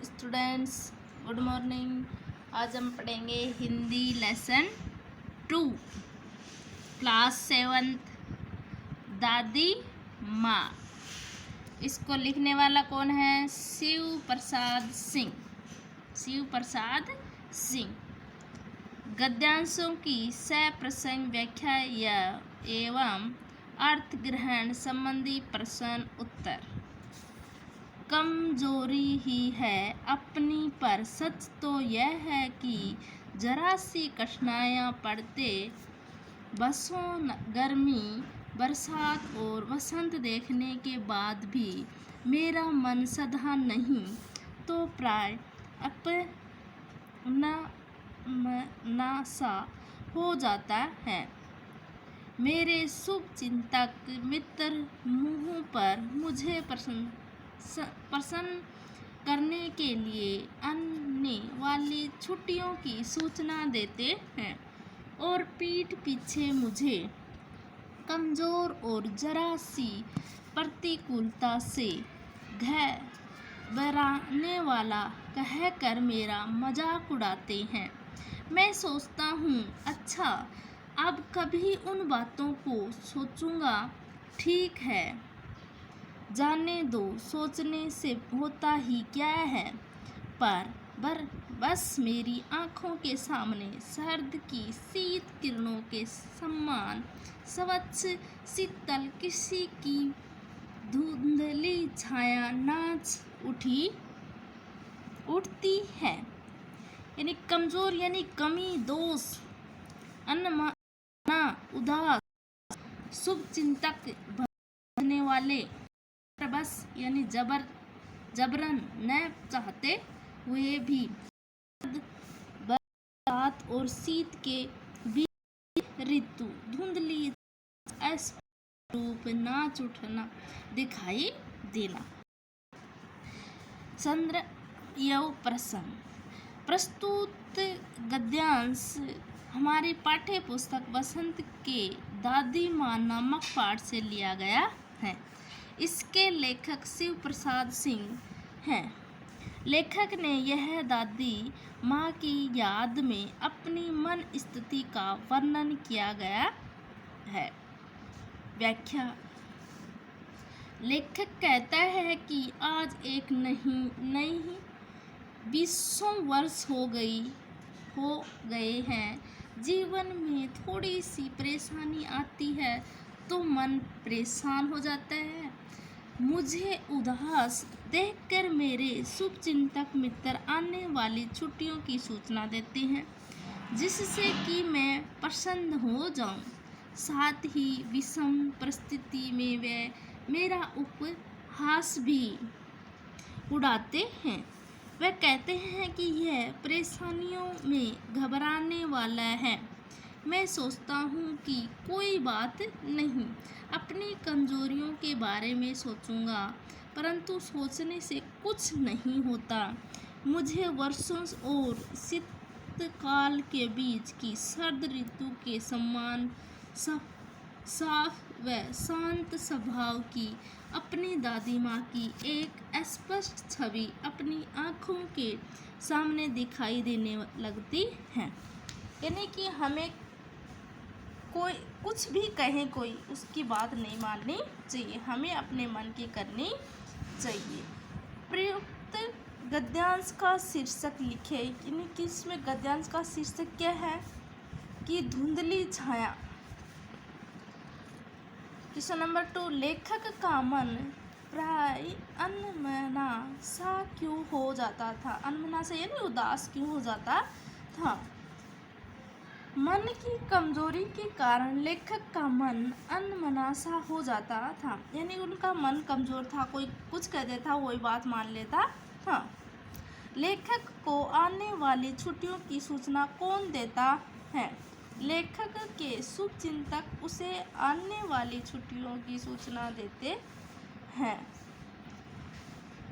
Students, good morning. आज हम पढ़ेंगे हिंदी लेसन 2 क्लास 7 दादी माँ। इसको लिखने वाला कौन है? शिव प्रसाद सिंह। शिव प्रसाद सिंह। गद्यांशों की सप्रसंग व्याख्या एवं अर्थ ग्रहण संबंधी प्रश्न उत्तर। कमजोरी ही है अपनी, पर सच तो यह है कि जरा सी कठिनाइयाँ पड़ते बरसों गर्मी, बरसात और वसंत देखने के बाद भी मेरा मन सधा नहीं तो प्राय अपना सा हो जाता है। मेरे शुभ चिंतक मित्र मुँह पर मुझे प्रसन्न करने के लिए आने वाली छुट्टियों की सूचना देते हैं और पीठ पीछे मुझे कमजोर और जरा सी प्रतिकूलता से घबराने वाला कहकर मेरा मजाक उड़ाते हैं। मैं सोचता हूँ, अच्छा अब कभी उन बातों को सोचूंगा। ठीक है, जाने दो, सोचने से होता ही क्या है। पर बस मेरी आँखों के सामने सर्द की शीत किरणों के समान स्वच्छ शीतल किसी की धुंधली छाया नाच उठती है। यानी कमजोर यानी कमी, दोष, अनमना, उदास, शुभ चिंतक बनने वाले, बस यानी जबरन न चाहते हुए भी बरसात और शीत के बीच ऋतु धुंधली रूप नाच उठना दिखाई देना। चंद्र यव प्रश्न। प्रस्तुत गद्यांश हमारी पाठ्य पुस्तक बसंत के दादी माँ नामक पाठ से लिया गया है। इसके लेखक शिव प्रसाद सिंह हैं। लेखक ने यह दादी माँ की याद में अपनी मन स्थिति का वर्णन किया गया है। व्याख्या। लेखक कहता है कि आज एक नहीं 20 वर्ष हो गए हैं। जीवन में थोड़ी सी परेशानी आती है तो मन परेशान हो जाता है। मुझे उदास देखकर मेरे शुभचिंतक मित्र आने वाली छुट्टियों की सूचना देते हैं, जिससे कि मैं प्रसन्न हो जाऊं। साथ ही विषम परिस्थिति में वे मेरा उपहास भी उड़ाते हैं। वे कहते हैं कि यह परेशानियों में घबराने वाला है। मैं सोचता हूँ कि कोई बात नहीं, अपनी कमजोरियों के बारे में सोचूंगा, परंतु सोचने से कुछ नहीं होता। मुझे वर्षों और शीतकाल के बीच की सर्द ऋतु के समान साफ व शांत स्वभाव की अपनी दादी माँ की एक स्पष्ट छवि अपनी आँखों के सामने दिखाई देने लगती है। यानी कि हमें कोई कुछ भी कहे, कोई उसकी बात नहीं माननी चाहिए, हमें अपने मन की करनी चाहिए। प्रयुक्त गद्यांश का शीर्षक लिखे। यानी कि इसमें गद्यांश का शीर्षक क्या है कि धुंधली छाया। क्वेश्चन नंबर 2, लेखक का मन प्राय अनमना सा क्यों हो जाता था? अनमना से यानी उदास क्यों हो जाता था? मन की कमजोरी के कारण लेखक का मन अनमना सा हो जाता था। यानी उनका मन कमजोर था, कोई कुछ कह देता वही बात मान लेता था। लेखक को आने वाली छुट्टियों की सूचना कौन देता है? लेखक के शुभचिंतक उसे आने वाली छुट्टियों की सूचना देते हैं।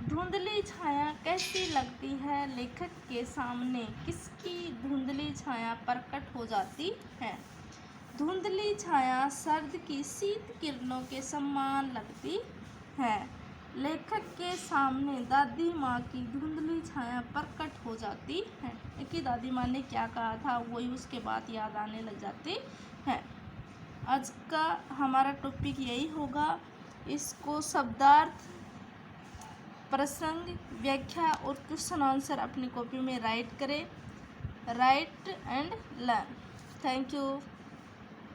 धुंधली छाया कैसी लगती है? लेखक के सामने किसकी धुंधली छाया प्रकट हो जाती है? धुंधली छाया सर्द की शीत किरणों के समान लगती है। लेखक के सामने दादी माँ की धुंधली की छाया प्रकट हो जाती है। कि दादी माँ ने क्या कहा था वही उसके बाद याद आने लग जाती है। आज का हमारा टॉपिक यही होगा। इसको शब्दार्थ, प्रसंग, व्याख्या और क्वेश्चन आंसर अपनी कॉपी में राइट करें। Right and learn. Thank you.